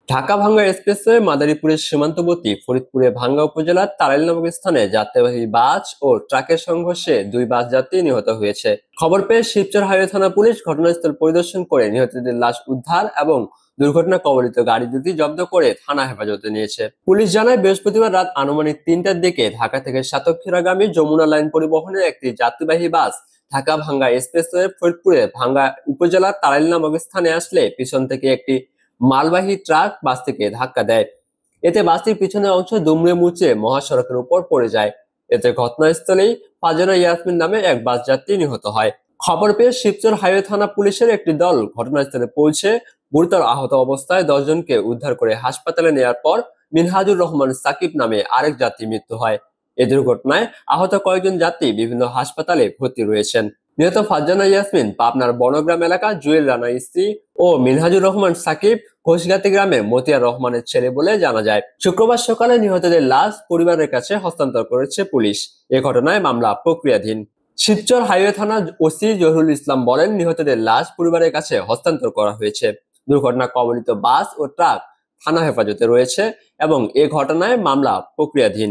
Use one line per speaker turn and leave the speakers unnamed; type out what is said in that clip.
ঢাকা ভাঙ্গা এক্সপ্রেসওয়ে মাদারীপুরের সীমান্তবর্তী ফরিদপুরে ভাঙ্গা উপজেলার তাড়াইল নামক স্থানে যাত্রীবাহী বাস ও ট্রাকের সংঘর্ষে দুই বাস যাত্রী নিহত হয়েছে। খবর পেয়ে শিবচর হাইওয়ে থানা পুলিশ ঘটনাস্থল পরিদর্শন করে নিহতদের লাশ উদ্ধার এবং দুর্ঘটনা কবলিত গাড়ি দুটি জব্দ করে থানা হেফাজতে নিয়েছে। পুলিশ জানায়, বৃহস্পতিবার রাত আনুমানিক 3টার দিকে ঢাকা থেকে সাতক্ষীরাগামী যমুনা লাইন পরিবহনের একটি যাত্রীবাহী বাস ঢাকা ভাঙ্গা এক্সপ্রেসওয়ে ফরিদপুরে ভাঙ্গা উপজেলার তাড়াইল নামক স্থানে আসলে পিছন থেকে একটি মালবাহী ট্রাক বাসটিকে ধাক্কা দেয়। এতে বাসটির পিছনের অংশ দুমড়ে মুচড়ে মহাসড়কের উপর পড়ে যায়। এতে ঘটনাস্থলেই ফারজানা ইয়াসমিন নামে এক বাস যাত্রী নিহত হয়। খবর পেয়ে শিবচর হাইওয়ে থানা পুলিশের একটি দল ঘটনাস্থলে পৌঁছে গুরুতর আহত অবস্থায় 10 জনকে উদ্ধার করে হাসপাতালে নেওয়ার পর মিনহাজুর রহমান সাকিব নামে আরেক যাত্রী মৃত্যু হয়। এ দুর্ঘটনায় আহত কয়েকজন যাত্রী বিভিন্ন হাসপাতালে ভর্তি রয়েছেন। নিহত ফারজানা ইয়াসমিন পাবনার বনগ্রাম এলাকা জুয়েল রানার স্ত্রী ও মিনহাজুর রহমান সাকিব ঘোষগাতি গ্রামে মতিয়ার রহমানের ছেলে বলে জানা যায়। শুক্রবার সকালে নিহতদের লাশ পরিবারের কাছে হস্তান্তর করেছে পুলিশ। এ ঘটনায় মামলা প্রক্রিয়াধীন। শিবচর হাইওয়ে থানার ওসি জহিরুল ইসলাম বলেন, নিহতদের লাশ পরিবারের কাছে হস্তান্তর করা হয়েছে। দুর্ঘটনা কবলিত বাস ও ট্রাক থানা হেফাজতে রয়েছে এবং এ ঘটনায় মামলা প্রক্রিয়াধীন।